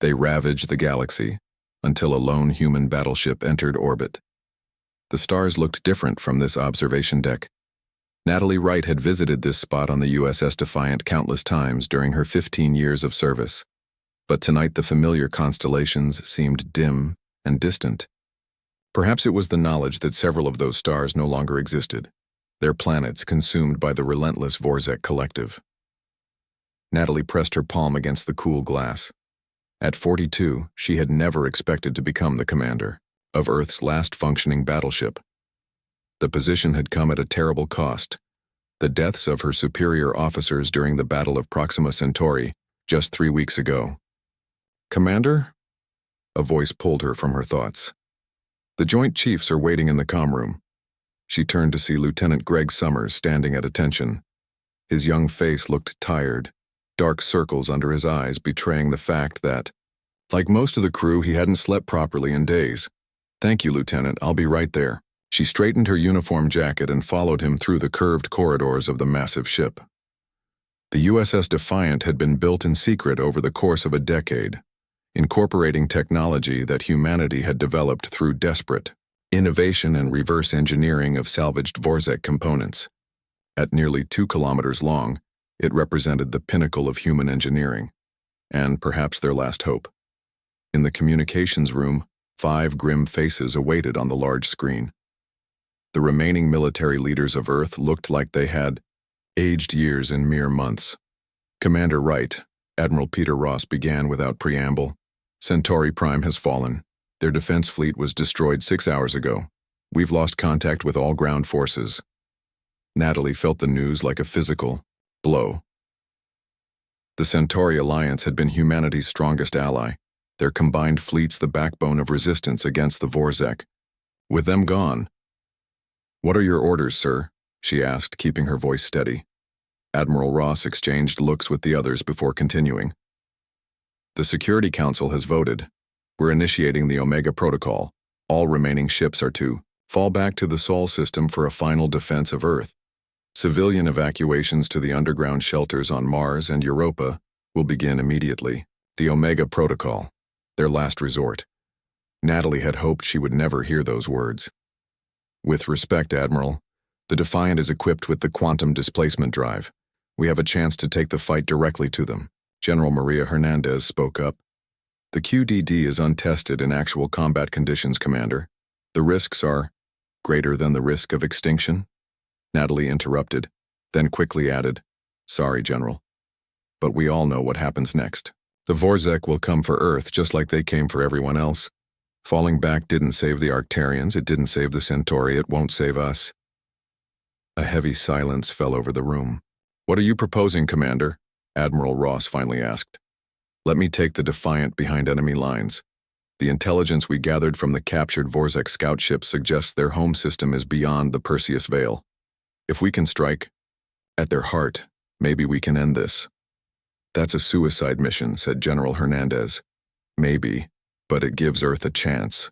They ravaged the galaxy until a lone human battleship entered orbit. The stars looked different from this observation deck. Natalie Wright had visited this spot on the USS Defiant countless times during her 15 years of service, but tonight the familiar constellations seemed dim and distant. Perhaps it was the knowledge that several of those stars no longer existed, their planets consumed by the relentless Vorzek collective. Natalie pressed her palm against the cool glass. At 42, she had never expected to become the commander of Earth's last functioning battleship. The position had come at a terrible cost: the deaths of her superior officers during the Battle of Proxima Centauri just 3 weeks ago. "Commander?" A voice pulled her from her thoughts. "The Joint Chiefs are waiting in the comm room." She turned to see Lieutenant Greg Summers standing at attention. His young face looked tired, dark circles under his eyes betraying the fact that, like most of the crew, he hadn't slept properly in days. "Thank you, Lieutenant. I'll be right there." She straightened her uniform jacket and followed him through the curved corridors of the massive ship. The USS Defiant had been built in secret over the course of a decade, incorporating technology that humanity had developed through desperate innovation and reverse engineering of salvaged Vorzek components. At nearly 2 kilometers long, it represented the pinnacle of human engineering, and perhaps their last hope. In the communications room, 5 grim faces awaited on the large screen. The remaining military leaders of Earth looked like they had aged years in mere months. "Commander Wright," Admiral Peter Ross began without preamble, "Centauri Prime has fallen. Their defense fleet was destroyed 6 hours ago. We've lost contact with all ground forces." Natalie felt the news like a physical blow. The Centauri Alliance had been humanity's strongest ally, their combined fleets the backbone of resistance against the Vorzek. With them gone— "What are your orders, sir?" she asked, keeping her voice steady. Admiral Ross exchanged looks with the others before continuing. "The Security Council has voted. We're initiating the Omega Protocol. All remaining ships are to fall back to the Sol system for a final defense of Earth. Civilian evacuations to the underground shelters on Mars and Europa will begin immediately. The Omega Protocol, their last resort." Natalie had hoped she would never hear those words. "With respect, Admiral, the Defiant is equipped with the quantum displacement drive. We have a chance to take the fight directly to them." General Maria Hernandez spoke up. "The QDD is untested in actual combat conditions, Commander. The risks are greater than the risk of extinction." Natalie interrupted, then quickly added, "Sorry, General. But we all know what happens next. The Vorzek will come for Earth just like they came for everyone else. Falling back didn't save the Arcturians, it didn't save the Centauri, it won't save us." A heavy silence fell over the room. "What are you proposing, Commander?" Admiral Ross finally asked. "Let me take the Defiant behind enemy lines. The intelligence we gathered from the captured Vorzek scout ship suggests their home system is beyond the Perseus Veil. If we can strike at their heart, maybe we can end this." "That's a suicide mission," said General Hernandez. "Maybe, but it gives Earth a chance."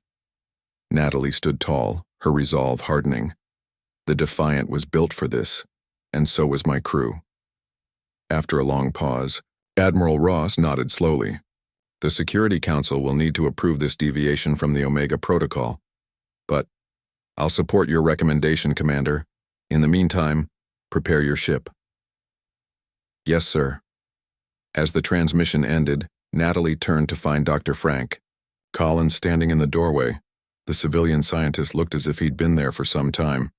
Natalie stood tall, her resolve hardening. "The Defiant was built for this, and so was my crew." After a long pause, Admiral Ross nodded slowly. "The Security Council will need to approve this deviation from the Omega Protocol. But I'll support your recommendation, Commander. In the meantime, prepare your ship." "Yes, sir." As the transmission ended, Natalie turned to find Dr. Frank Collins standing in the doorway. The civilian scientist looked as if he'd been there for some time.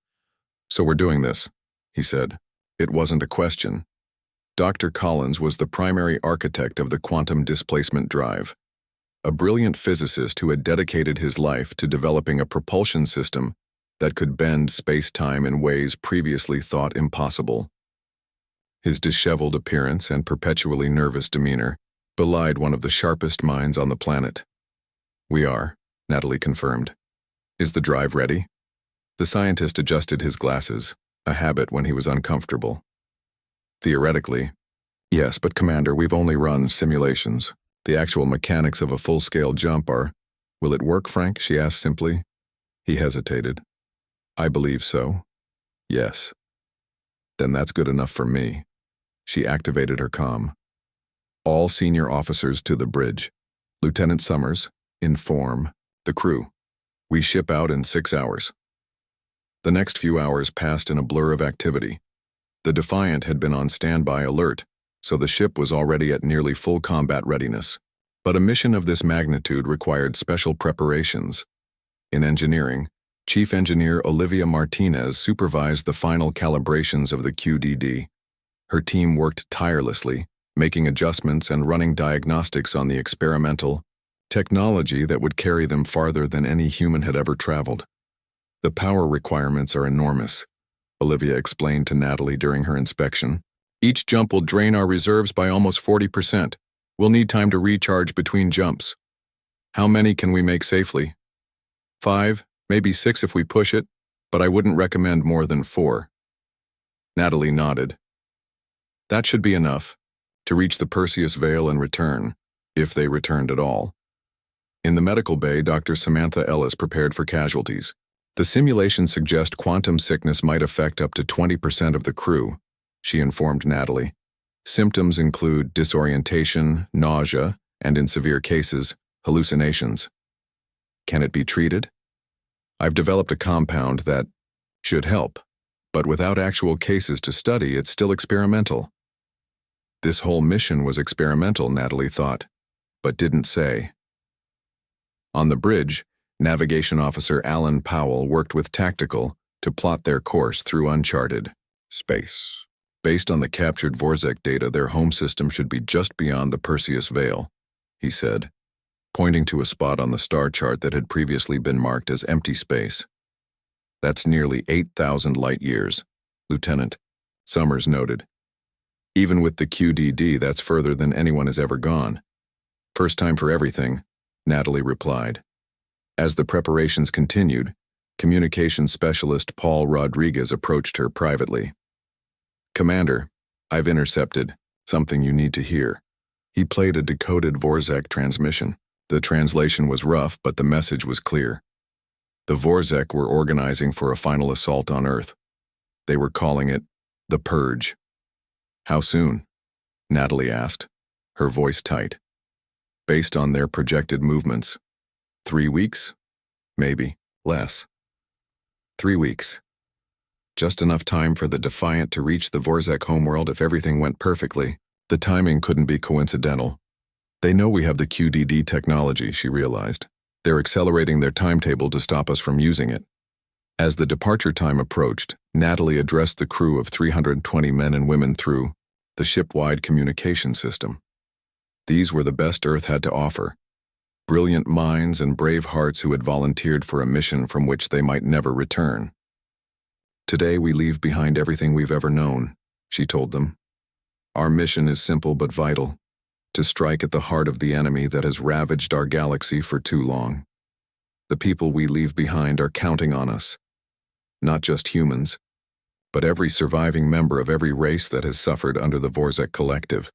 "So we're doing this," he said. It wasn't a question. Dr. Collins was the primary architect of the quantum displacement drive, a brilliant physicist who had dedicated his life to developing a propulsion system that could bend space-time in ways previously thought impossible. His disheveled appearance and perpetually nervous demeanor belied one of the sharpest minds on the planet. "We are," Natalie confirmed. "Is the drive ready?" The scientist adjusted his glasses, a habit when he was uncomfortable. "Theoretically, yes, but Commander, we've only run simulations. The actual mechanics of a full-scale jump are—" "Will it work, Frank?" she asked simply. He hesitated. "I believe so. Yes." "Then that's good enough for me." She activated her comm. "All senior officers to the bridge. Lieutenant Summers, inform the crew. We ship out in 6 hours. The next few hours passed in a blur of activity. The Defiant had been on standby alert, so the ship was already at nearly full combat readiness. But a mission of this magnitude required special preparations. In engineering, Chief Engineer Olivia Martinez supervised the final calibrations of the QDD. Her team worked tirelessly, making adjustments and running diagnostics on the experimental technology that would carry them farther than any human had ever traveled. The power requirements are enormous, Olivia explained to Natalie during her inspection. Each jump will drain our reserves by almost 40%. We'll need time to recharge between jumps. How many can we make safely? 5, maybe 6 if we push it, but I wouldn't recommend more than 4. Natalie nodded. That should be enough to reach the Perseus Veil and return, if they returned at all. In the medical bay, Dr. Samantha Ellis prepared for casualties. The simulations suggest quantum sickness might affect up to 20% of the crew, she informed Natalie. Symptoms include disorientation, nausea, and in severe cases, hallucinations. Can it be treated? I've developed a compound that should help, but without actual cases to study, it's still experimental. This whole mission was experimental, Natalie thought, but didn't say. On the bridge, Navigation Officer Alan Powell worked with Tactical to plot their course through uncharted space. Based on the captured Vorzek data, their home system should be just beyond the Perseus Veil, he said, pointing to a spot on the star chart that had previously been marked as empty space. That's nearly 8,000 light-years, Lieutenant Summers noted. Even with the QDD, that's further than anyone has ever gone. First time for everything, Natalie replied. As the preparations continued, communications specialist Paul Rodriguez approached her privately. Commander, I've intercepted something you need to hear. He played a decoded Vorzek transmission. The translation was rough, but the message was clear. The Vorzek were organizing for a final assault on Earth. They were calling it the Purge. How soon? Natalie asked, her voice tight. Based on their projected movements, 3 weeks? Maybe less. 3 weeks. Just enough time for the Defiant to reach the Vorzek homeworld if everything went perfectly. The timing couldn't be coincidental. They know we have the QDD technology, she realized. They're accelerating their timetable to stop us from using it. As the departure time approached, Natalie addressed the crew of 320 men and women through the ship-wide communication system. These were the best Earth had to offer. Brilliant minds and brave hearts who had volunteered for a mission from which they might never return. Today we leave behind everything we've ever known, she told them. Our mission is simple but vital, to strike at the heart of the enemy that has ravaged our galaxy for too long. The people we leave behind are counting on us. Not just humans, but every surviving member of every race that has suffered under the Vorzek Collective.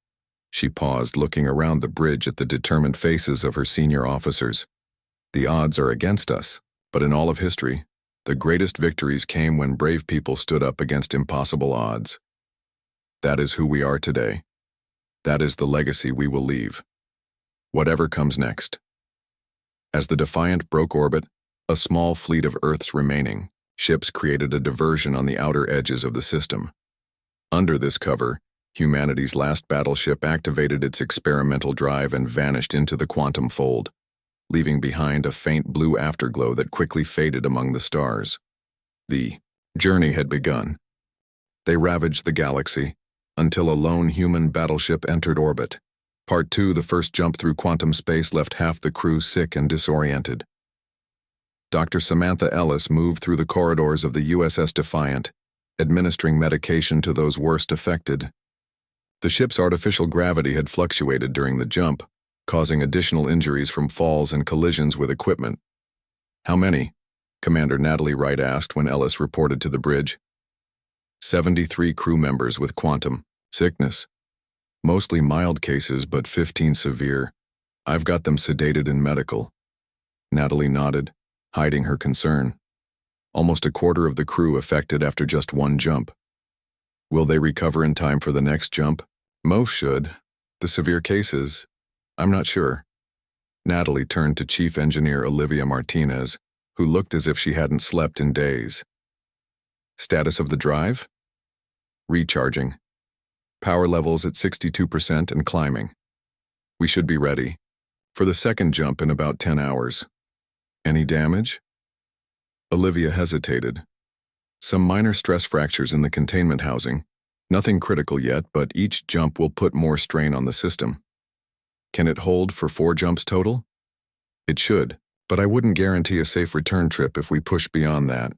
She paused, looking around the bridge at the determined faces of her senior officers. The odds are against us, but in all of history, the greatest victories came when brave people stood up against impossible odds. That is who we are today. That is the legacy we will leave. Whatever comes next. As the Defiant broke orbit, a small fleet of Earth's remaining ships created a diversion on the outer edges of the system. Under this cover, humanity's last battleship activated its experimental drive and vanished into the quantum fold, leaving behind a faint blue afterglow that quickly faded among the stars. The journey had begun. They ravaged the galaxy until a lone human battleship entered orbit. Part 2, the first jump through quantum space, left half the crew sick and disoriented. Dr. Samantha Ellis moved through the corridors of the USS Defiant, administering medication to those worst affected. The ship's artificial gravity had fluctuated during the jump, causing additional injuries from falls and collisions with equipment. How many? Commander Natalie Wright asked when Ellis reported to the bridge. 73 crew members with quantum sickness. Mostly mild cases, but 15 severe. I've got them sedated in medical. Natalie nodded, hiding her concern. Almost a quarter of the crew affected after just one jump. Will they recover in time for the next jump? Most should. The severe cases, I'm not sure. Natalie turned to Chief Engineer Olivia Martinez, who looked as if she hadn't slept in days. Status of the drive? Recharging. Power levels at 62% and climbing. We should be ready for the second jump in about 10 hours. Any damage? Olivia hesitated. Some minor stress fractures in the containment housing. Nothing critical yet, but each jump will put more strain on the system. Can it hold for 4 jumps total? It should, but I wouldn't guarantee a safe return trip if we push beyond that.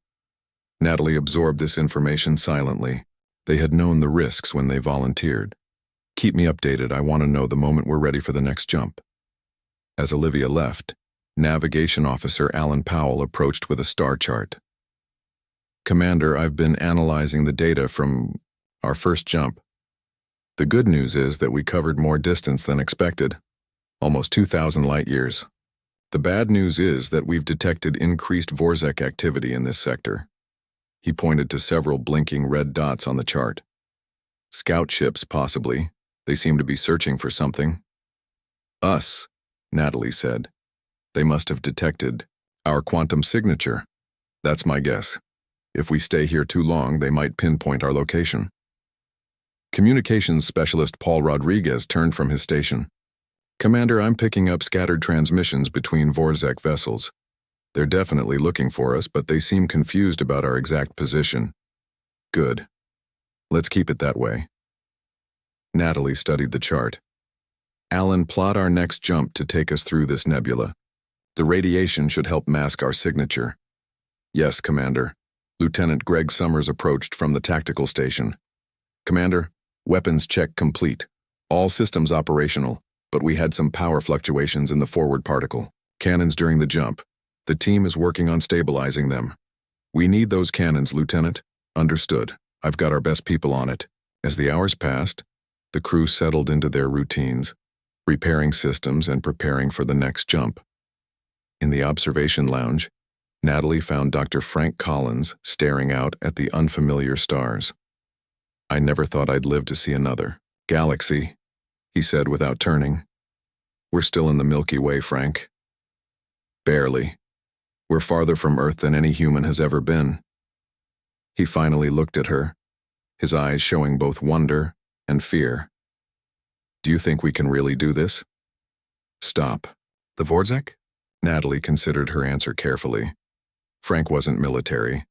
Natalie absorbed this information silently. They had known the risks when they volunteered. Keep me updated. I want to know the moment we're ready for the next jump. As Olivia left, Navigation Officer Alan Powell approached with a star chart. Commander, I've been analyzing the data from our first jump. The good news is that we covered more distance than expected, almost 2,000 light years. The bad news is that we've detected increased Vorzek activity in this sector. He pointed to several blinking red dots on the chart. Scout ships, possibly. They seem to be searching for something. Us, Natalie said. They must have detected our quantum signature. That's my guess. If we stay here too long, they might pinpoint our location. Communications specialist Paul Rodriguez turned from his station. Commander, I'm picking up scattered transmissions between Vorzek vessels. They're definitely looking for us, but they seem confused about our exact position. Good. Let's keep it that way. Natalie studied the chart. Alan, plot our next jump to take us through this nebula. The radiation should help mask our signature. Yes, Commander. Lieutenant Greg Summers approached from the tactical station. Commander, weapons check complete. All systems operational, but we had some power fluctuations in the forward particle. Cannons during the jump. The team is working on stabilizing them. We need those cannons, Lieutenant. Understood. I've got our best people on it. As the hours passed, the crew settled into their routines, repairing systems and preparing for the next jump. In the observation lounge, Natalie found Dr. Frank Collins staring out at the unfamiliar stars. I never thought I'd live to see another galaxy, he said without turning. We're still in the Milky Way, Frank. Barely. We're farther from Earth than any human has ever been. He finally looked at her, his eyes showing both wonder and fear. Do you think we can really do this? Stop. The Vorzek? Natalie considered her answer carefully. Frank wasn't military.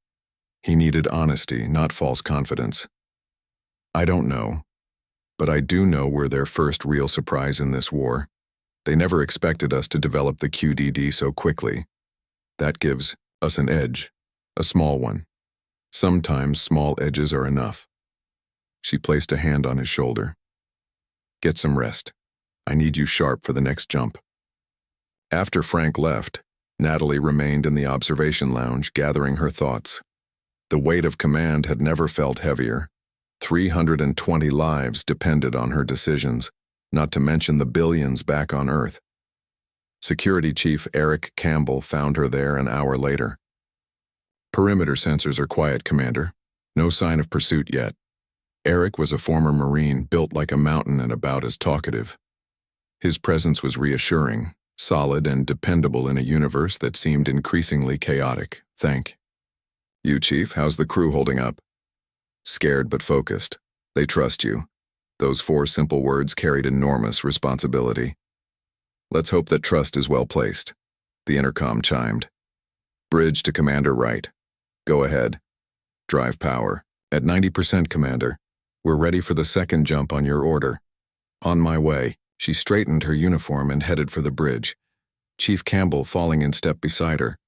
He needed honesty, not false confidence. I don't know, but I do know we're their first real surprise in this war. They never expected us to develop the QDD so quickly. That gives us an edge, a small one. Sometimes small edges are enough. She placed a hand on his shoulder. Get some rest. I need you sharp for the next jump. After Frank left, Natalie remained in the observation lounge, gathering her thoughts. The weight of command had never felt heavier. 320 lives depended on her decisions, not to mention the billions back on Earth. Security Chief Eric Campbell found her there an hour later. Perimeter sensors are quiet, Commander. No sign of pursuit yet. Eric was a former Marine, built like a mountain and about as talkative. His presence was reassuring, solid and dependable in a universe that seemed increasingly chaotic. Thank you, Chief. How's the crew holding up? Scared but focused. They trust you. Those 4 simple words carried enormous responsibility. Let's hope that trust is well placed. The intercom chimed. Bridge to Commander Wright. Go ahead. Drive power. At 90%, Commander. We're ready for the second jump on your order. On my way. She straightened her uniform and headed for the bridge, Chief Campbell falling in step beside her.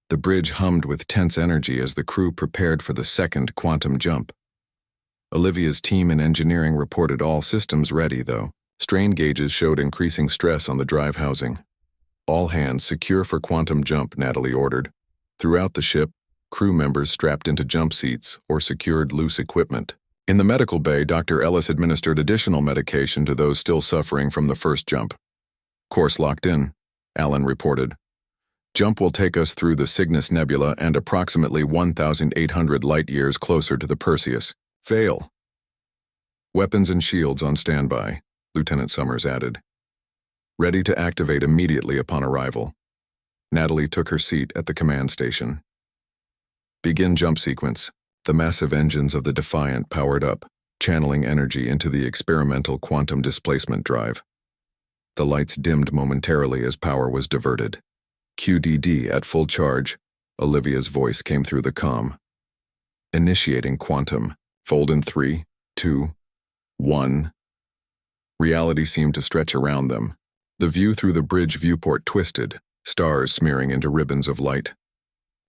The bridge hummed with tense energy as the crew prepared for the second quantum jump. Olivia's team in engineering reported all systems ready, though. Strain gauges showed increasing stress on the drive housing. All hands secure for quantum jump, Natalie ordered. Throughout the ship, crew members strapped into jump seats or secured loose equipment. In the medical bay, Dr. Ellis administered additional medication to those still suffering from the first jump. Course locked in, Alan reported. Jump will take us through the Cygnus Nebula and approximately 1,800 light-years closer to the Perseus. Fail. Weapons and shields on standby, Lieutenant Summers added. ready to activate immediately upon arrival. Natalie took her seat at the command station. Begin jump sequence. The massive engines of the Defiant powered up, channeling energy into the experimental quantum displacement drive. The lights dimmed momentarily as power was diverted. QDD at full charge, Olivia's voice came through the comm. Initiating quantum. Fold in 3, 2, 1. Reality seemed to stretch around them. The view through the bridge viewport twisted, stars smearing into ribbons of light.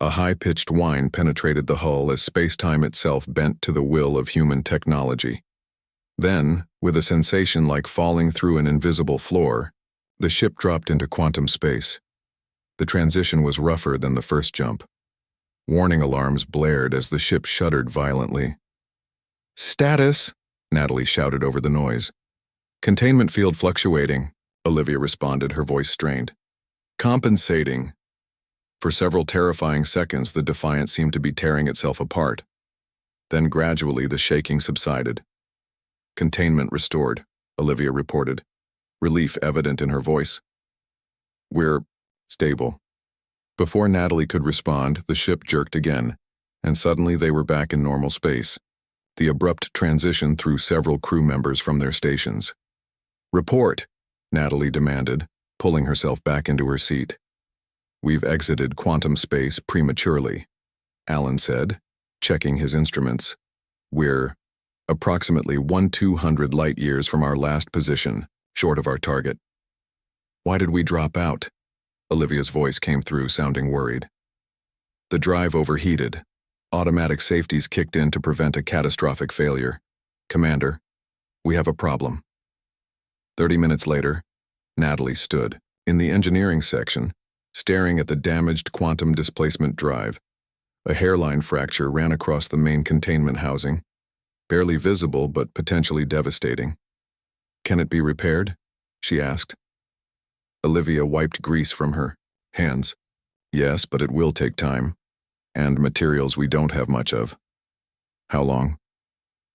A high-pitched whine penetrated the hull as space-time itself bent to the will of human technology. Then, with a sensation like falling through an invisible floor, the ship dropped into quantum space. The transition was rougher than the first jump. Warning alarms blared as the ship shuddered violently. "Status!" Natalie shouted over the noise. "Containment field fluctuating," Olivia responded, her voice strained. "Compensating." For several terrifying seconds, the Defiant seemed to be tearing itself apart. Then gradually the shaking subsided. "Containment restored," Olivia reported, relief evident in her voice. "We're stable." Before Natalie could respond, the ship jerked again, and suddenly they were back in normal space. The abrupt transition threw several crew members from their stations. "Report," Natalie demanded, pulling herself back into her seat. "We've exited quantum space prematurely," Alan said, checking his instruments. "We're approximately 1,200 light-years from our last position, short of our target." "Why did we drop out?" Olivia's voice came through, sounding worried. "The drive overheated. Automatic safeties kicked in to prevent a catastrophic failure. Commander, we have a problem." 30 minutes later, Natalie stood in the engineering section, staring at the damaged quantum displacement drive. A hairline fracture ran across the main containment housing, barely visible but potentially devastating. "Can it be repaired?" she asked. Olivia wiped grease from her hands. "Yes, but it will take time, and materials we don't have much of." "How long?"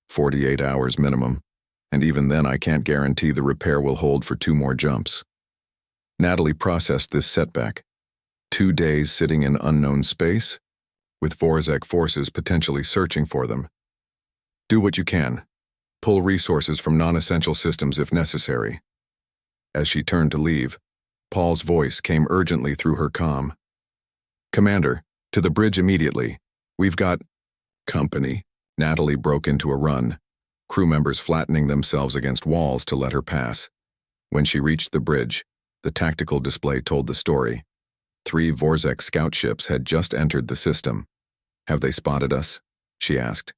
48 hours minimum, and even then I can't guarantee the repair will hold for 2 more jumps. Natalie processed this setback. 2 days sitting in unknown space, with Vorzek forces potentially searching for them. "Do what you can. Pull resources from non-essential systems if necessary." As she turned to leave, Paul's voice came urgently through her comm. "Commander, to the bridge immediately. We've got company." Natalie broke into a run, crew members flattening themselves against walls to let her pass. When she reached the bridge, the tactical display told the story. 3 Vorzek scout ships had just entered the system. "Have they spotted us?" she asked.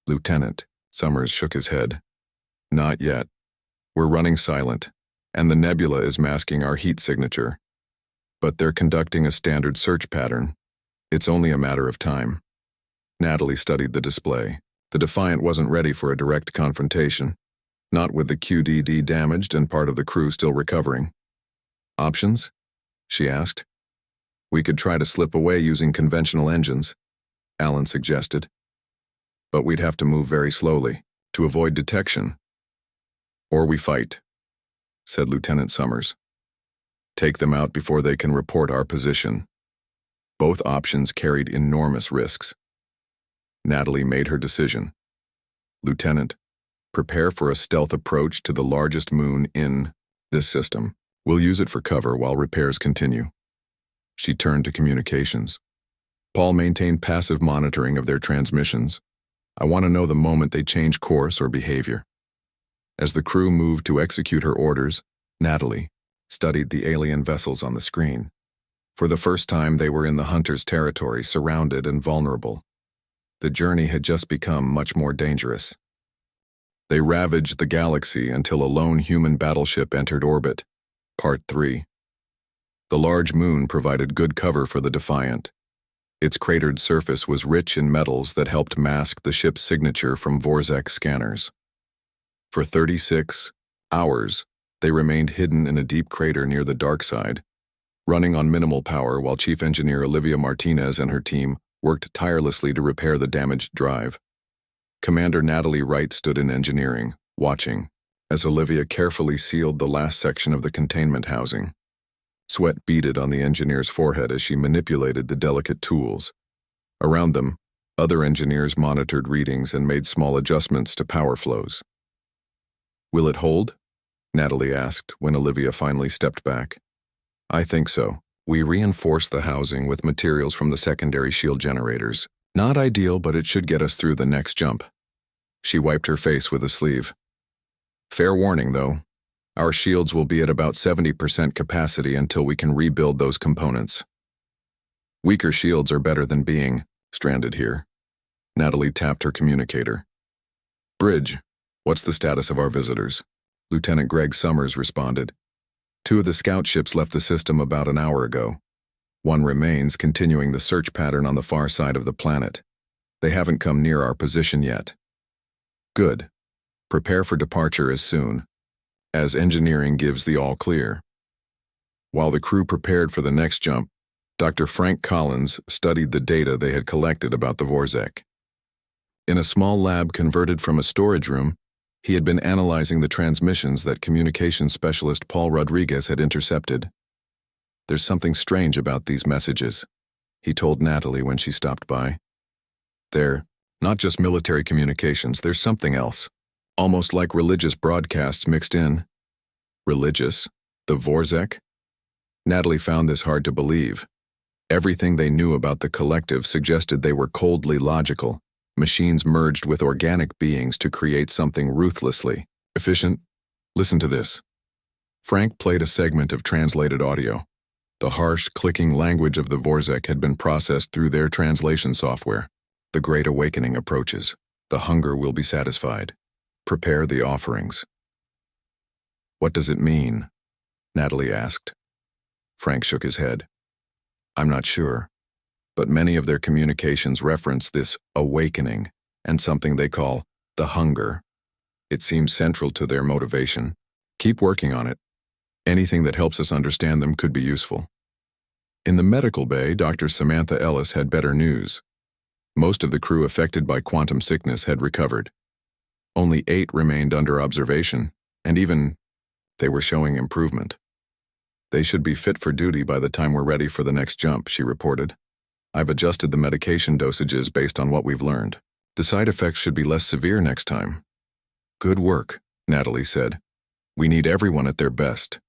Lieutenant Summers shook his head. "Not yet. We're running silent, and the nebula is masking our heat signature. But they're conducting a standard search pattern. It's only a matter of time." Natalie studied the display. The Defiant wasn't ready for a direct confrontation, not with the QDD damaged and part of the crew still recovering. "Options?" she asked. "We could try to slip away using conventional engines," Alan suggested. "But we'd have to move very slowly, to avoid detection." "Or we fight," said Lieutenant Summers. "Take them out before they can report our position." Both options carried enormous risks. Natalie made her decision. "Lieutenant, prepare for a stealth approach to the largest moon in this system. We'll use it for cover while repairs continue." She turned to communications. "Paul maintained passive monitoring of their transmissions. I want to know the moment they change course or behavior." As the crew moved to execute her orders, Natalie studied the alien vessels on the screen. For the first time, they were in the hunter's territory, surrounded and vulnerable. The journey had just become much more dangerous. They ravaged the galaxy until a lone human battleship entered orbit. Part 3. The large moon provided good cover for the Defiant. Its cratered surface was rich in metals that helped mask the ship's signature from Vorzek scanners. For 36 hours, they remained hidden in a deep crater near the dark side, running on minimal power while Chief Engineer Olivia Martinez and her team worked tirelessly to repair the damaged drive. Commander Natalie Wright stood in engineering, watching, as Olivia carefully sealed the last section of the containment housing. Sweat beaded on the engineer's forehead as she manipulated the delicate tools. Around them, other engineers monitored readings and made small adjustments to power flows. "Will it hold?" Natalie asked when Olivia finally stepped back. "I think so. We reinforced the housing with materials from the secondary shield generators. Not ideal, but it should get us through the next jump." She wiped her face with a sleeve. "Fair warning, though. Our shields will be at about 70% capacity until we can rebuild those components. Weaker shields are better than being stranded here." Natalie tapped her communicator. "Bridge, what's the status of our visitors?" Lieutenant Greg Summers responded. "Two of the scout ships left the system about an hour ago. One remains, continuing the search pattern on the far side of the planet. They haven't come near our position yet." "Good. Prepare for departure as soon as engineering gives the all clear." While the crew prepared for the next jump, Dr. Frank Collins studied the data they had collected about the Vorzek. In a small lab converted from a storage room, he had been analyzing the transmissions that communications specialist Paul Rodriguez had intercepted. "There's something strange about these messages," he told Natalie when she stopped by. "They're not just military communications, there's something else. Almost like religious broadcasts mixed in." "Religious? The Vorzek?" Natalie found this hard to believe. Everything they knew about the collective suggested they were coldly logical, machines merged with organic beings to create something ruthlessly efficient. "Listen to this." Frank played a segment of translated audio. The harsh, clicking language of the Vorzek had been processed through their translation software. "The Great Awakening approaches. The hunger will be satisfied. Prepare the offerings." "What does it mean?" Natalie asked. Frank shook his head. "I'm not sure, but many of their communications reference this awakening and something they call the hunger. It seems central to their motivation. Keep working on it. Anything that helps us understand them could be useful." In the medical bay, Dr. Samantha Ellis had better news. Most of the crew affected by quantum sickness had recovered. Only 8 remained under observation, and even they were showing improvement. "They should be fit for duty by the time we're ready for the next jump," she reported. "I've adjusted the medication dosages based on what we've learned. The side effects should be less severe next time." "Good work," Natalie said. "We need everyone at their best."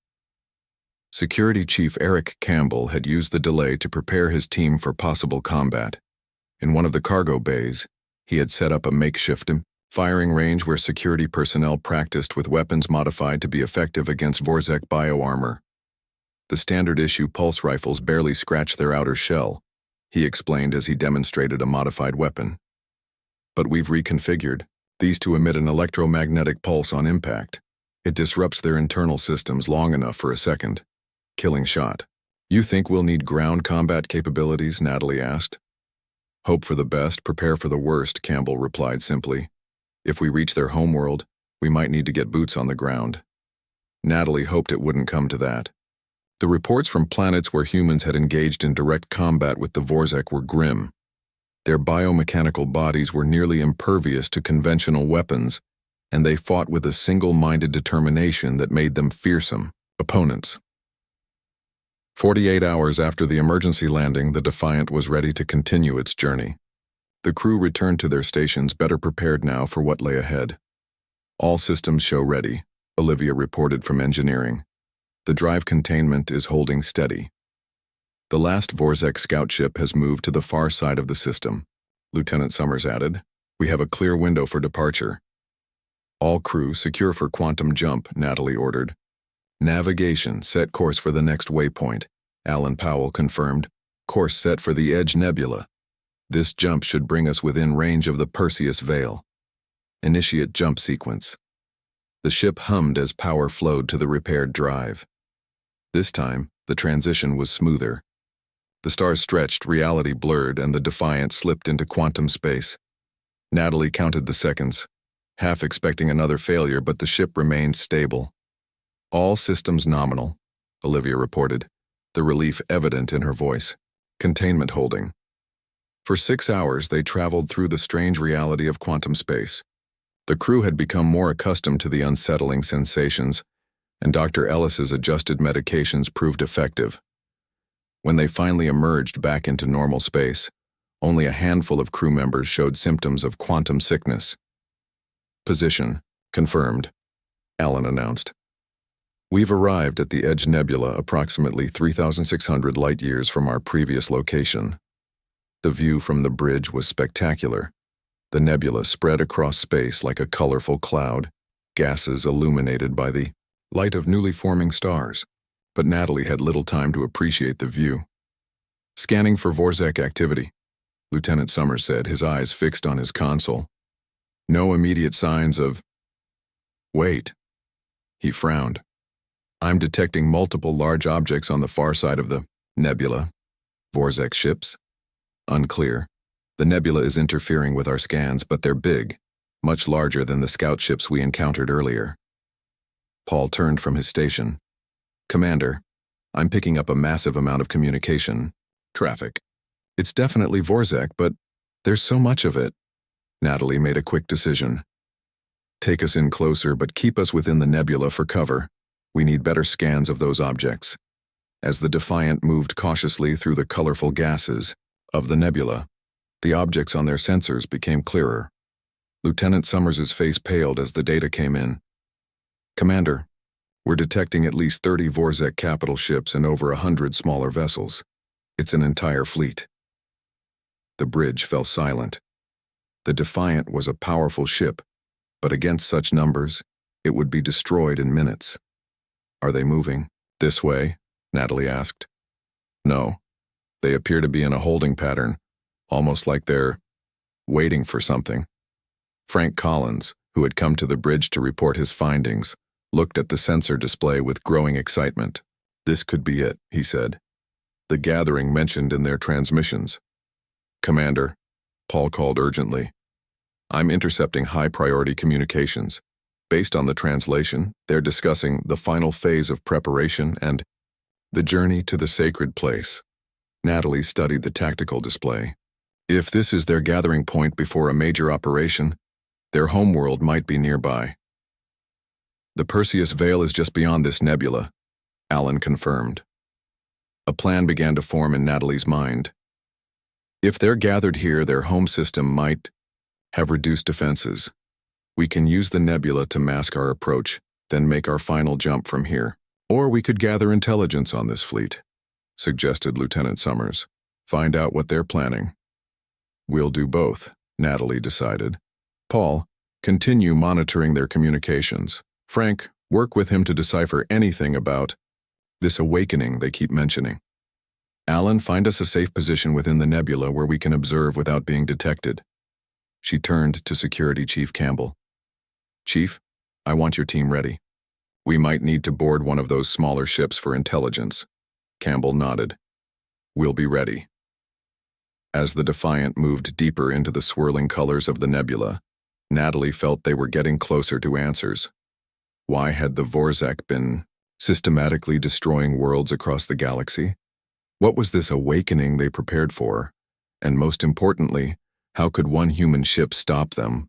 Security Chief Eric Campbell had used the delay to prepare his team for possible combat. In one of the cargo bays, he had set up a makeshift firing range where security personnel practiced with weapons modified to be effective against Vorzek bioarmor. "The standard-issue pulse rifles barely scratch their outer shell," he explained as he demonstrated a modified weapon. "But we've reconfigured these to emit an electromagnetic pulse on impact. It disrupts their internal systems long enough for a second. Killing shot." "You think we'll need ground combat capabilities?" Natalie asked. "Hope for the best, prepare for the worst," Campbell replied simply. "If we reach their homeworld, we might need to get boots on the ground." Natalie hoped it wouldn't come to that. The reports from planets where humans had engaged in direct combat with the Vorzek were grim. Their biomechanical bodies were nearly impervious to conventional weapons, and they fought with a single-minded determination that made them fearsome opponents. 48 hours after the emergency landing, the Defiant was ready to continue its journey. The crew returned to their stations better prepared now for what lay ahead. "All systems show ready," Olivia reported from engineering. "The drive containment is holding steady." "The last Vorzek scout ship has moved to the far side of the system," Lieutenant Summers added. "We have a clear window for departure." "All crew secure for quantum jump," Natalie ordered. "Navigation, set course for the next waypoint," Alan Powell confirmed. "Course set for the Edge Nebula. This jump should bring us within range of the Perseus Veil. Initiate jump sequence." The ship hummed as power flowed to the repaired drive. This time, the transition was smoother. The stars stretched, reality blurred, and the Defiant slipped into quantum space. Natalie counted the seconds, half expecting another failure, but the ship remained stable. "All systems nominal," Olivia reported, the relief evident in her voice. "Containment holding." For 6 hours, they traveled through the strange reality of quantum space. The crew had become more accustomed to the unsettling sensations, and Dr. Ellis's adjusted medications proved effective. When they finally emerged back into normal space, only a handful of crew members showed symptoms of quantum sickness. Position confirmed, Alan announced. We've arrived at the Edge Nebula approximately 3,600 light-years from our previous location. The view from the bridge was spectacular. The nebula spread across space like a colorful cloud, gases illuminated by the light of newly forming stars. But Natalie had little time to appreciate the view. Scanning for Vorzak activity, Lieutenant Summers said, his eyes fixed on his console. No immediate signs of... Wait. He frowned. I'm detecting multiple large objects on the far side of the nebula. Vorzak ships? Unclear. The nebula is interfering with our scans, but they're big, much larger than the scout ships we encountered earlier. Paul turned from his station. Commander, I'm picking up a massive amount of communication traffic. It's definitely Vorzak, but there's so much of it. Natalie made a quick decision. Take us in closer, but keep us within the nebula for cover. We need better scans of those objects. As the Defiant moved cautiously through the colorful gases of the nebula, the objects on their sensors became clearer. Lieutenant Summers's face paled as the data came in. Commander, we're detecting at least 30 Vorzak capital ships and over 100 smaller vessels. It's an entire fleet. The bridge fell silent. The Defiant was a powerful ship, but against such numbers, it would be destroyed in minutes. Are they moving this way? Natalie asked. No. They appear to be in a holding pattern, almost like they're waiting for something. Frank Collins, who had come to the bridge to report his findings, looked at the sensor display with growing excitement. This could be it, he said. The gathering mentioned in their transmissions. Commander, Paul called urgently. I'm intercepting high-priority communications. Based on the translation, they're discussing the final phase of preparation and the journey to the sacred place. Natalie studied the tactical display. If this is their gathering point before a major operation, their homeworld might be nearby. The Perseus Veil is just beyond this nebula, Alan confirmed. A plan began to form in Natalie's mind. If they're gathered here, their home system might have reduced defenses. We can use the nebula to mask our approach, then make our final jump from here. Or we could gather intelligence on this fleet, suggested Lieutenant Summers. Find out what they're planning. We'll do both, Natalie decided. Paul, continue monitoring their communications. Frank, work with him to decipher anything about this awakening they keep mentioning. Alan, find us a safe position within the nebula where we can observe without being detected. She turned to Security Chief Campbell. Chief, I want your team ready. We might need to board one of those smaller ships for intelligence. Campbell nodded. We'll be ready. As the Defiant moved deeper into the swirling colors of the nebula, Natalie felt they were getting closer to answers. Why had the Vorzak been systematically destroying worlds across the galaxy? What was this awakening they prepared for? And most importantly, how could one human ship stop them?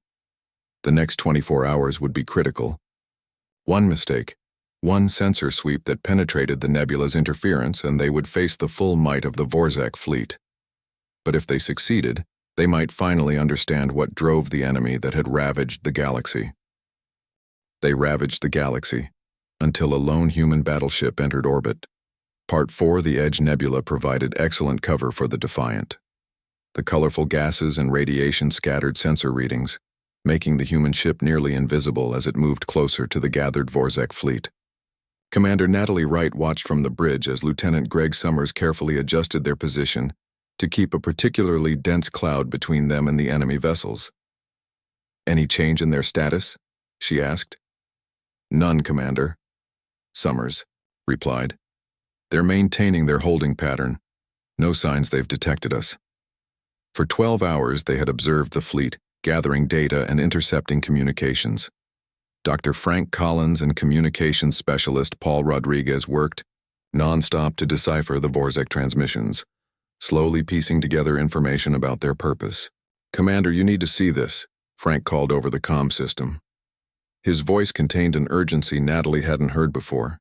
The next 24 hours would be critical. One mistake, one sensor sweep that penetrated the nebula's interference, and they would face the full might of the Vorzak fleet. But if they succeeded, they might finally understand what drove the enemy that had ravaged the galaxy. They ravaged the galaxy, until a lone human battleship entered orbit. Part 4, the Edge Nebula, provided excellent cover for the Defiant. The colorful gases and radiation scattered sensor readings, making the human ship nearly invisible as it moved closer to the gathered Vorzak fleet. Commander Natalie Wright watched from the bridge as Lieutenant Greg Summers carefully adjusted their position to keep a particularly dense cloud between them and the enemy vessels. Any change in their status? She asked. None, Commander. Summers replied. They're maintaining their holding pattern. No signs they've detected us. For 12 hours they had observed the fleet, gathering data and intercepting communications. Dr. Frank Collins and communications specialist Paul Rodriguez worked non-stop to decipher the Vorzak transmissions, slowly piecing together information about their purpose. Commander, you need to see this, Frank called over the comm system. His voice contained an urgency Natalie hadn't heard before.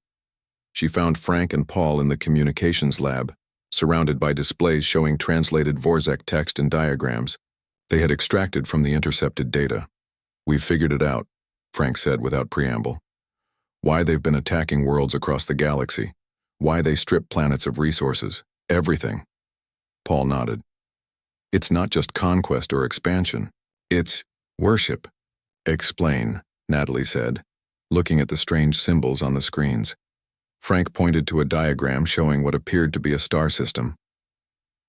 She found Frank and Paul in the communications lab, surrounded by displays showing translated Vorzek text and diagrams they had extracted from the intercepted data. "We've figured it out," Frank said without preamble. "Why they've been attacking worlds across the galaxy. Why they strip planets of resources. Everything." Paul nodded. "It's not just conquest or expansion. It's worship." "Explain," Natalie said, looking at the strange symbols on the screens. Frank pointed to a diagram showing what appeared to be a star system.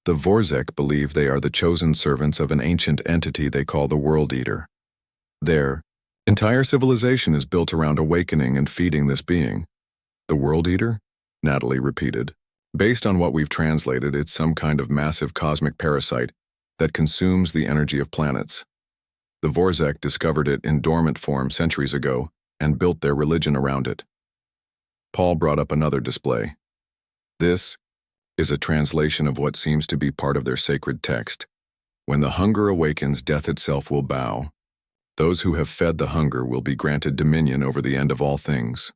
"The Vorzek believe they are the chosen servants of an ancient entity they call the World Eater. Their entire civilization is built around awakening and feeding this being." "The World Eater?" Natalie repeated. "Based on what we've translated, it's some kind of massive cosmic parasite that consumes the energy of planets. The Vorzek discovered it in dormant form centuries ago and built their religion around it." Paul brought up another display. "This is a translation of what seems to be part of their sacred text. When the hunger awakens, death itself will bow. Those who have fed the hunger will be granted dominion over the end of all things."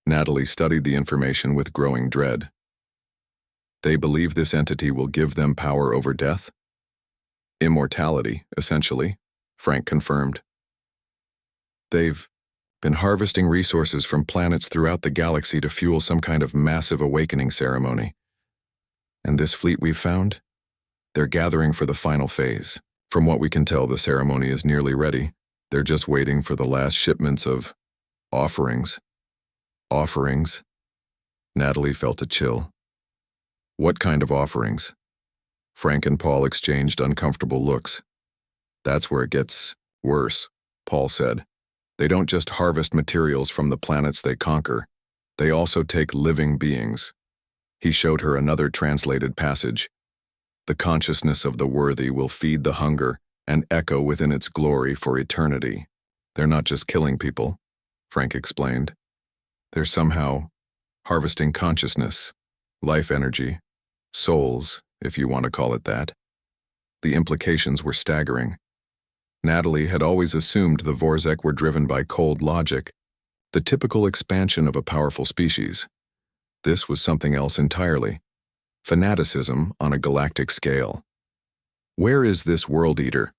Natalie studied the information with growing dread. "They believe this entity will give them power over death?" "Immortality, essentially," Frank confirmed. "They've been harvesting resources from planets throughout the galaxy to fuel some kind of massive awakening ceremony. And this fleet we've found? They're gathering for the final phase. From what we can tell, the ceremony is nearly ready. They're just waiting for the last shipments of offerings." "Offerings?" Natalie felt a chill. "What kind of offerings?" Frank and Paul exchanged uncomfortable looks. "That's where it gets worse," Paul said. "They don't just harvest materials from the planets they conquer. They also take living beings." He showed her another translated passage. "The consciousness of the worthy will feed the hunger and echo within its glory for eternity." "They're not just killing people," Frank explained. "They're somehow harvesting consciousness, life energy, souls, if you want to call it that." The implications were staggering. Natalie had always assumed the Vorzek were driven by cold logic, the typical expansion of a powerful species. This was something else entirely. Fanaticism on a galactic scale. "Where is this World Eater?"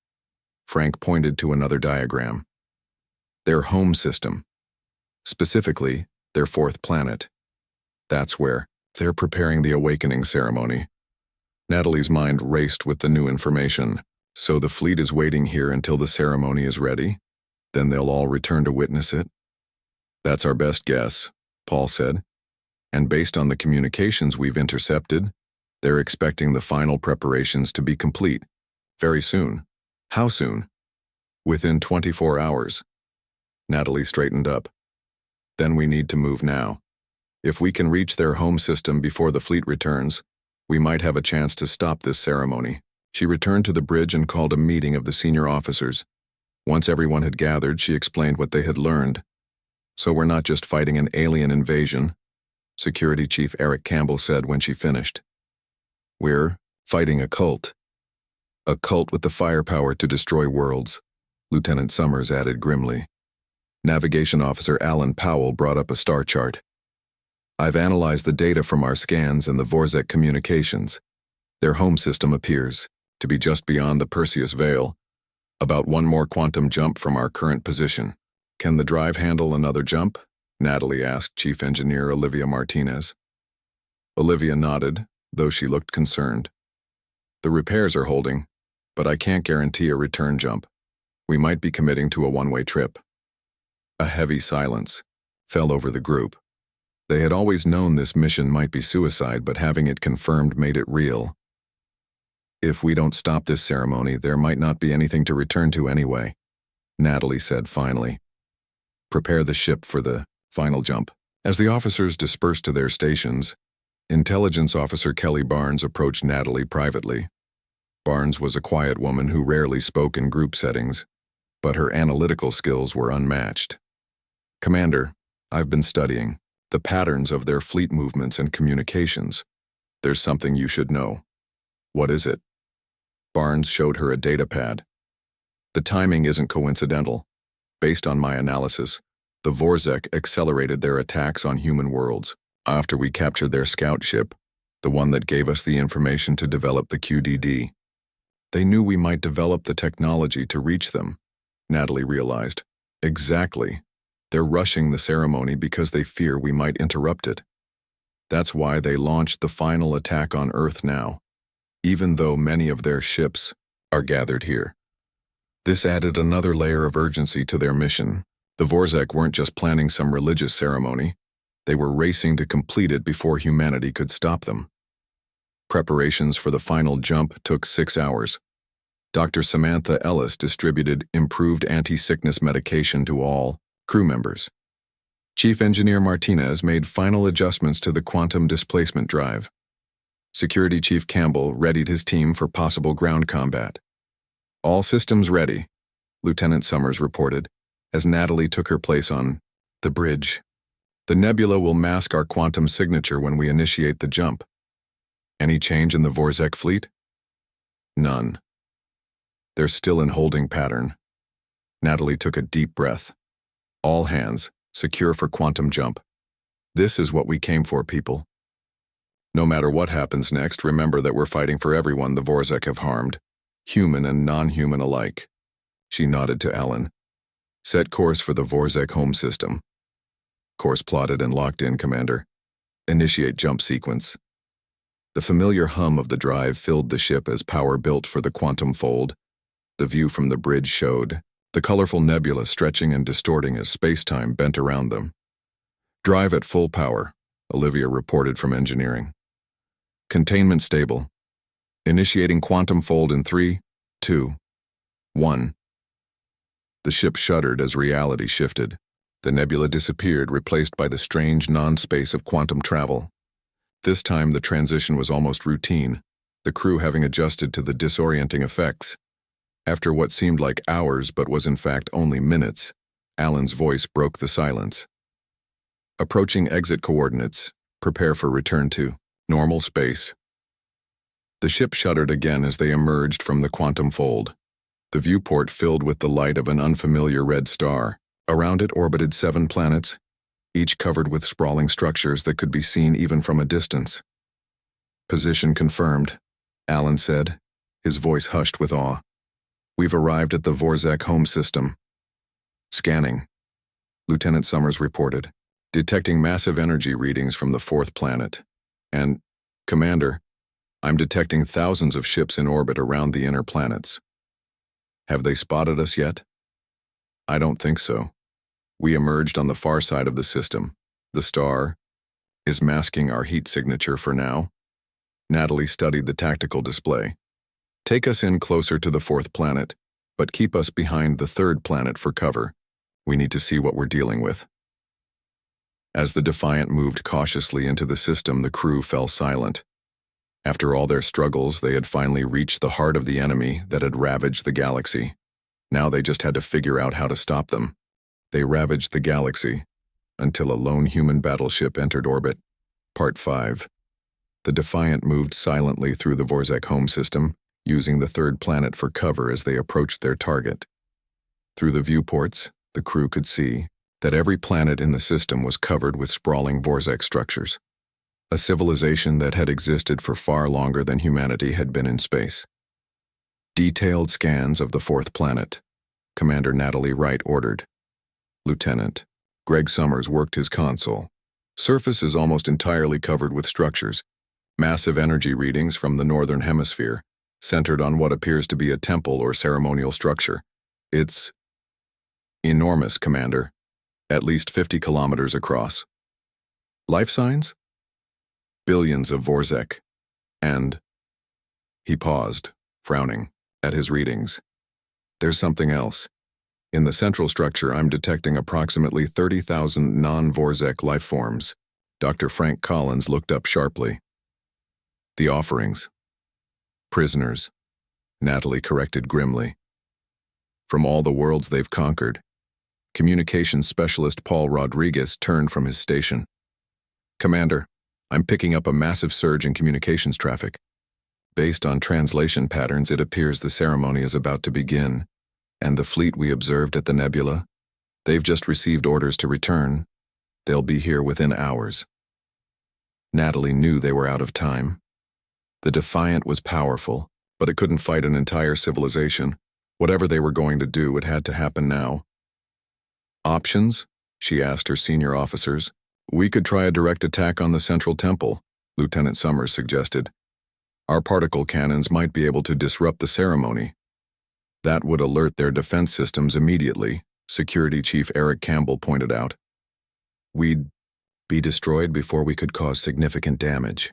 Frank pointed to another diagram. "Their home system. Specifically, their fourth planet. That's where they're preparing the awakening ceremony." Natalie's mind raced with the new information. "So the fleet is waiting here until the ceremony is ready? Then they'll all return to witness it?" "That's our best guess," Paul said. "And based on the communications we've intercepted, they're expecting the final preparations to be complete. Very soon." "How soon?" "Within 24 hours. Natalie straightened up. "Then we need to move now. If we can reach their home system before the fleet returns, we might have a chance to stop this ceremony." She returned to the bridge and called a meeting of the senior officers. Once everyone had gathered, she explained what they had learned. "So we're not just fighting an alien invasion," Security Chief Eric Campbell said when she finished. "We're fighting a cult. A cult with the firepower to destroy worlds," Lieutenant Summers added grimly. Navigation Officer Alan Powell brought up a star chart. "I've analyzed the data from our scans and the Vorzek communications. Their home system appears to be just beyond the Perseus Veil, about one more quantum jump from our current position." "Can the drive handle another jump?" Natalie asked Chief Engineer Olivia Martinez. Olivia nodded, though she looked concerned. "The repairs are holding, but I can't guarantee a return jump. We might be committing to a one-way trip." A heavy silence fell over the group. They had always known this mission might be suicide, but having it confirmed made it real. "If we don't stop this ceremony, there might not be anything to return to anyway," Natalie said finally. "Prepare the ship for the final jump." As the officers dispersed to their stations, Intelligence Officer Kelly Barnes approached Natalie privately. Barnes was a quiet woman who rarely spoke in group settings, but her analytical skills were unmatched. "Commander, I've been studying the patterns of their fleet movements and communications. There's something you should know." "What is it?" Barnes showed her a data pad. The timing isn't coincidental. Based on my analysis, the Vorzek accelerated their attacks on human worlds after we captured their scout ship, the one that gave us the information to develop the QDD. They knew we might develop the technology to reach them, Natalie realized. Exactly. They're rushing the ceremony because they fear we might interrupt it. That's why they launched the final attack on Earth now, even though many of their ships are gathered here. This added another layer of urgency to their mission. The Vorzek weren't just planning some religious ceremony. They were racing to complete it before humanity could stop them. Preparations for the final jump took 6 hours. Dr. Samantha Ellis distributed improved anti-sickness medication to all crew members. Chief Engineer Martinez made final adjustments to the quantum displacement drive. Security Chief Campbell readied his team for possible ground combat. All systems ready, Lieutenant Summers reported, as Natalie took her place on the bridge. The nebula will mask our quantum signature when we initiate the jump. Any change in the Vorzek fleet? None. They're still in holding pattern. Natalie took a deep breath. All hands, secure for quantum jump. This is what we came for, people. No matter what happens next, remember that we're fighting for everyone the Vorzek have harmed, human and non-human alike. She nodded to Alan. Set course for the Vorzek home system. Course plotted and locked in, Commander. Initiate jump sequence. The familiar hum of the drive filled the ship as power built for the quantum fold. The view from the bridge showed the colorful nebula stretching and distorting as space-time bent around them. Drive at full power, Olivia reported from engineering. Containment stable. Initiating quantum fold in 3, 2, 1. The ship shuddered as reality shifted. The nebula disappeared, replaced by the strange non-space of quantum travel. This time the transition was almost routine, the crew having adjusted to the disorienting effects. After what seemed like hours but was in fact only minutes, Alan's voice broke the silence. Approaching exit coordinates, prepare for return to normal space. The ship shuddered again as they emerged from the quantum fold. The viewport filled with the light of an unfamiliar red star. Around it orbited 7 planets, each covered with sprawling structures that could be seen even from a distance. Position confirmed, Alan said, his voice hushed with awe. We've arrived at the Vorzek home system. Scanning, Lieutenant Summers reported, detecting massive energy readings from the 4th planet. And, Commander, I'm detecting thousands of ships in orbit around the inner planets. Have they spotted us yet? I don't think so. We emerged on the far side of the system. The star is masking our heat signature for now. Natalie studied the tactical display. Take us in closer to the 4th planet, but keep us behind the 3rd planet for cover. We need to see what we're dealing with. As the Defiant moved cautiously into the system, the crew fell silent. After all their struggles, they had finally reached the heart of the enemy that had ravaged the galaxy. Now they just had to figure out how to stop them. They ravaged the galaxy until a lone human battleship entered orbit. Part 5. The Defiant moved silently through the Vorzek home system, using the 3rd planet for cover as they approached their target. Through the viewports, the crew could see that every planet in the system was covered with sprawling Vorzek structures, a civilization that had existed for far longer than humanity had been in space. Detailed scans of the 4th planet, Commander Natalie Wright ordered. Lieutenant Greg Summers worked his console. Surface is almost entirely covered with structures. Massive energy readings from the northern hemisphere, centered on what appears to be a temple or ceremonial structure. It's enormous, Commander. At least 50 kilometers across. Life signs? Billions of Vorzek. And... He paused, frowning at his readings. There's something else. In the central structure, I'm detecting approximately 30,000 non-Vorzek life forms. Dr. Frank Collins looked up sharply. The offerings. Prisoners, Natalie corrected grimly. From all the worlds they've conquered. Communications specialist Paul Rodriguez turned from his station. Commander, I'm picking up a massive surge in communications traffic. Based on translation patterns, it appears the ceremony is about to begin. And the fleet we observed at the nebula? They've just received orders to return. They'll be here within hours. Natalie knew they were out of time. The Defiant was powerful, but it couldn't fight an entire civilization. Whatever they were going to do, it had to happen now. Options? She asked her senior officers. We could try a direct attack on the central temple, Lieutenant Summers suggested. Our particle cannons might be able to disrupt the ceremony. That would alert their defense systems immediately, Security Chief Eric Campbell pointed out. We'd be destroyed before we could cause significant damage.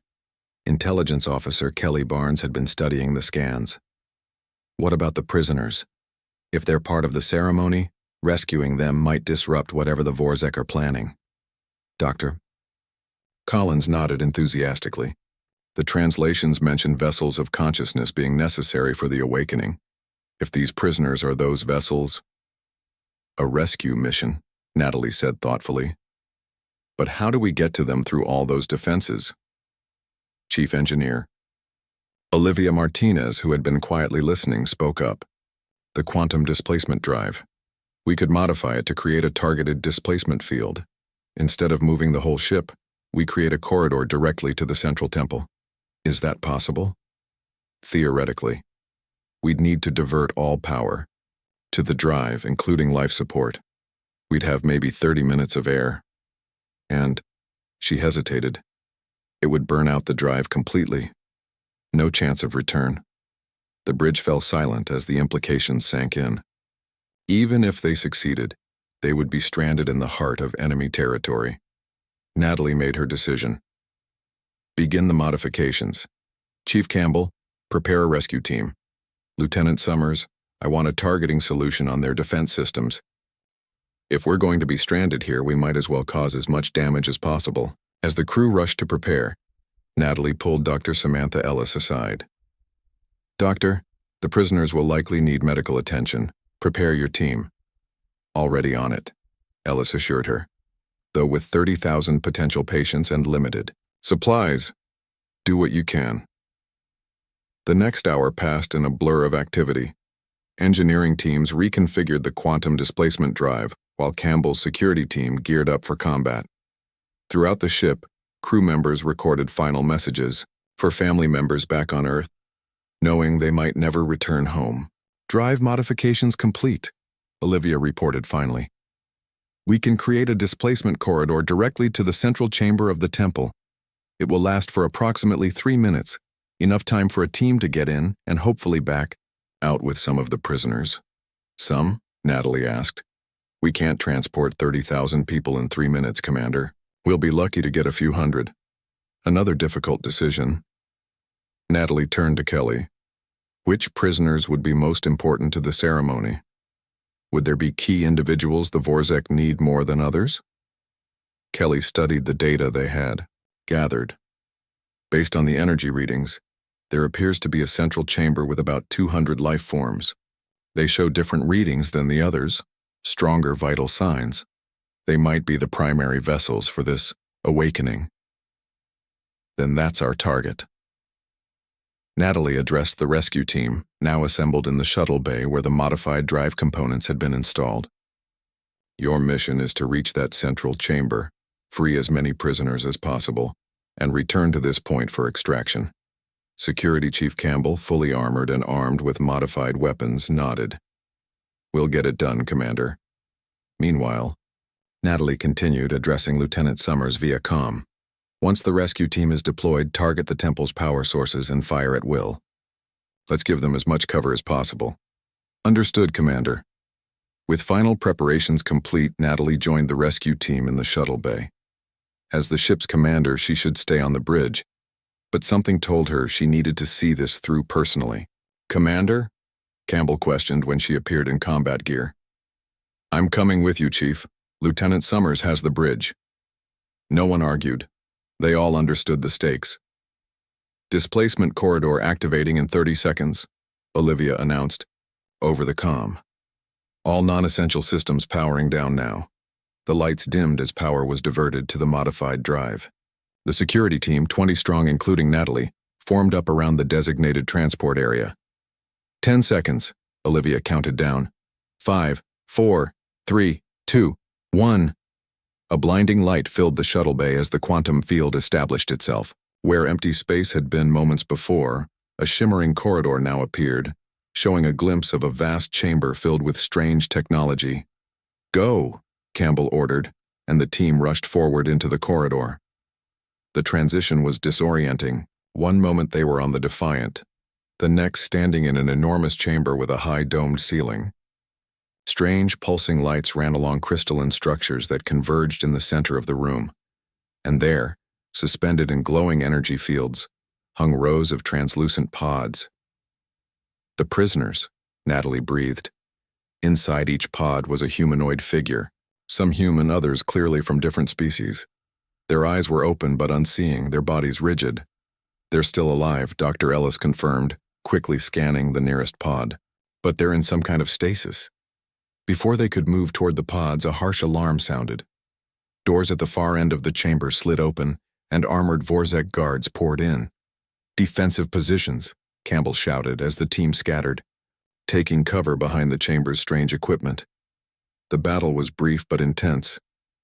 Intelligence Officer Kelly Barnes had been studying the scans. What about the prisoners? If they're part of the ceremony, rescuing them might disrupt whatever the Vorzek are planning. Doctor? Collins nodded enthusiastically. The translations mention vessels of consciousness being necessary for the awakening. If these prisoners are those vessels... A rescue mission, Natalie said thoughtfully. But how do we get to them through all those defenses? Chief Engineer. Olivia Martinez, who had been quietly listening, spoke up. The quantum displacement drive. We could modify it to create a targeted displacement field. Instead of moving the whole ship, we create a corridor directly to the central temple. Is that possible? Theoretically. We'd need to divert all power to the drive, including life support. We'd have maybe 30 minutes of air. And, she hesitated, it would burn out the drive completely. No chance of return. The bridge fell silent as the implications sank in. Even if they succeeded, they would be stranded in the heart of enemy territory. Natalie made her decision. Begin the modifications. Chief Campbell, prepare a rescue team. Lieutenant Summers, I want a targeting solution on their defense systems. If we're going to be stranded here, we might as well cause as much damage as possible. As the crew rushed to prepare, Natalie pulled Dr. Samantha Ellis aside. Doctor, the prisoners will likely need medical attention. Prepare your team. Already on it, Ellis assured her. Though with 30,000 potential patients and limited supplies, do what you can. The next hour passed in a blur of activity. Engineering teams reconfigured the quantum displacement drive, while Campbell's security team geared up for combat. Throughout the ship, crew members recorded final messages for family members back on Earth, knowing they might never return home. Drive modifications complete, Olivia reported finally. We can create a displacement corridor directly to the central chamber of the temple. It will last for approximately 3 minutes, enough time for a team to get in and hopefully back out with some of the prisoners. Some? Natalie asked. We can't transport 30,000 people in 3 minutes, Commander. We'll be lucky to get a few hundred. Another difficult decision. Natalie turned to Kelly. Which prisoners would be most important to the ceremony? Would there be key individuals the Vorzek need more than others? Kelly studied the data they had gathered. Based on the energy readings, there appears to be a central chamber with about 200 life forms. They show different readings than the others, stronger vital signs. They might be the primary vessels for this awakening. Then that's our target. Natalie addressed the rescue team, now assembled in the shuttle bay where the modified drive components had been installed. Your mission is to reach that central chamber, free as many prisoners as possible, and return to this point for extraction. Security Chief Campbell, fully armored and armed with modified weapons, nodded. We'll get it done, Commander. Meanwhile, Natalie continued, addressing Lieutenant Summers via comm. Once the rescue team is deployed, target the temple's power sources and fire at will. Let's give them as much cover as possible. Understood, Commander. With final preparations complete, Natalie joined the rescue team in the shuttle bay. As the ship's commander, she should stay on the bridge, but something told her she needed to see this through personally. Commander? Campbell questioned when she appeared in combat gear. I'm coming with you, Chief. Lieutenant Summers has the bridge. No one argued. They all understood the stakes. Displacement corridor activating in 30 seconds, Olivia announced, over the comm. All non-essential systems powering down now. The lights dimmed as power was diverted to the modified drive. The security team, 20 strong including Natalie, formed up around the designated transport area. 10 seconds, Olivia counted down. 5, 4, 3, 2, 1. A blinding light filled the shuttle bay as the quantum field established itself. Where empty space had been moments before, a shimmering corridor now appeared, showing a glimpse of a vast chamber filled with strange technology. "Go," Campbell ordered, and the team rushed forward into the corridor. The transition was disorienting. One moment they were on the Defiant, the next standing in an enormous chamber with a high domed ceiling. Strange pulsing lights ran along crystalline structures that converged in the center of the room. And there, suspended in glowing energy fields, hung rows of translucent pods. "The prisoners," Natalie breathed. Inside each pod was a humanoid figure, some human, others clearly from different species. Their eyes were open but unseeing, their bodies rigid. "They're still alive," Dr. Ellis confirmed, quickly scanning the nearest pod. "But they're in some kind of stasis." Before they could move toward the pods, a harsh alarm sounded. Doors at the far end of the chamber slid open, and armored Vorzek guards poured in. "Defensive positions," Campbell shouted as the team scattered, taking cover behind the chamber's strange equipment. The battle was brief but intense.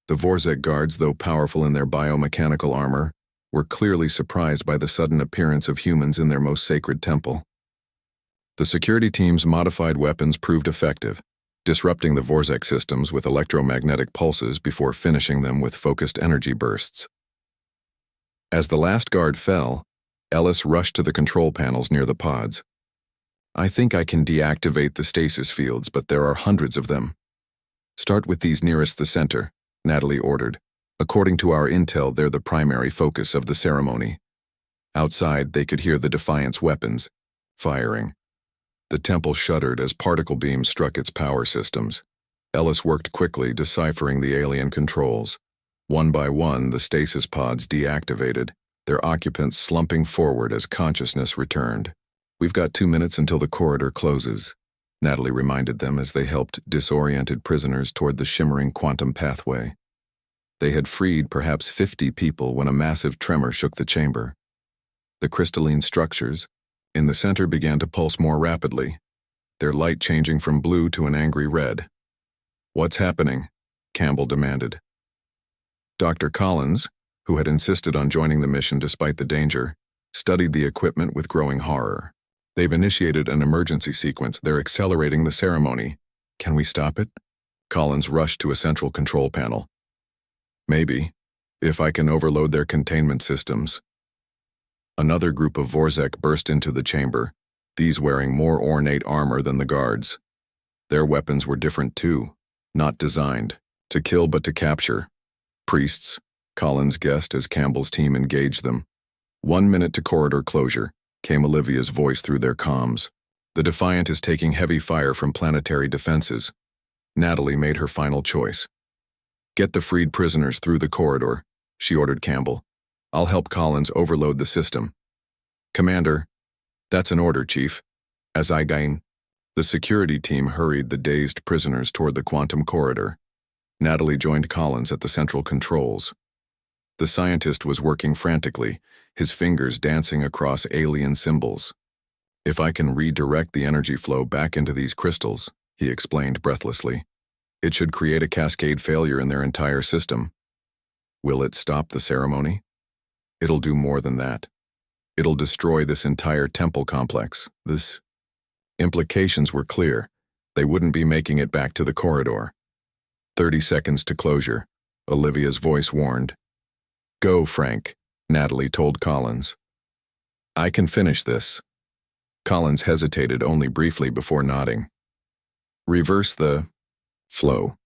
The Vorzek guards, though powerful in their biomechanical armor, were clearly surprised by the sudden appearance of humans in their most sacred temple. The security team's modified weapons proved effective, disrupting the Vorzek systems with electromagnetic pulses before finishing them with focused energy bursts. As the last guard fell, Ellis rushed to the control panels near the pods. "I think I can deactivate the stasis fields, but there are hundreds of them." "Start with these nearest the center," Natalie ordered. "According to our intel, they're the primary focus of the ceremony." Outside, they could hear the Defiant's weapons firing. The temple shuddered as particle beams struck its power systems. Ellis worked quickly, deciphering the alien controls. One by one, the stasis pods deactivated, their occupants slumping forward as consciousness returned. "We've got 2 minutes until the corridor closes," Natalie reminded them as they helped disoriented prisoners toward the shimmering quantum pathway. They had freed perhaps 50 people when a massive tremor shook the chamber. The crystalline structures in the center began to pulse more rapidly, their light changing from blue to an angry red. "What's happening?" Campbell demanded. Dr. Collins, who had insisted on joining the mission despite the danger, studied the equipment with growing horror. "They've initiated an emergency sequence. They're accelerating the ceremony. Can we stop it?" Collins rushed to a central control panel. "Maybe, if I can overload their containment systems." Another group of Vorzek burst into the chamber, these wearing more ornate armor than the guards. Their weapons were different too, not designed to kill but to capture. "Priests," Collins guessed as Campbell's team engaged them. 1 minute to corridor closure," came Olivia's voice through their comms. "The Defiant is taking heavy fire from planetary defenses." Natalie made her final choice. "Get the freed prisoners through the corridor," she ordered Campbell. "I'll help Collins overload the system." "Commander." "That's an order, Chief." As I gain. The security team hurried the dazed prisoners toward the quantum corridor. Natalie joined Collins at the central controls. The scientist was working frantically, his fingers dancing across alien symbols. "If I can redirect the energy flow back into these crystals," he explained breathlessly, "it should create a cascade failure in their entire system." "Will it stop the ceremony?" "It'll do more than that. It'll destroy this entire temple complex." This implications were clear. They wouldn't be making it back to the corridor. 30 seconds to closure, Olivia's voice warned. "Go, Frank," Natalie told Collins. "I can finish this." Collins hesitated only briefly before nodding. "Reverse the flow,"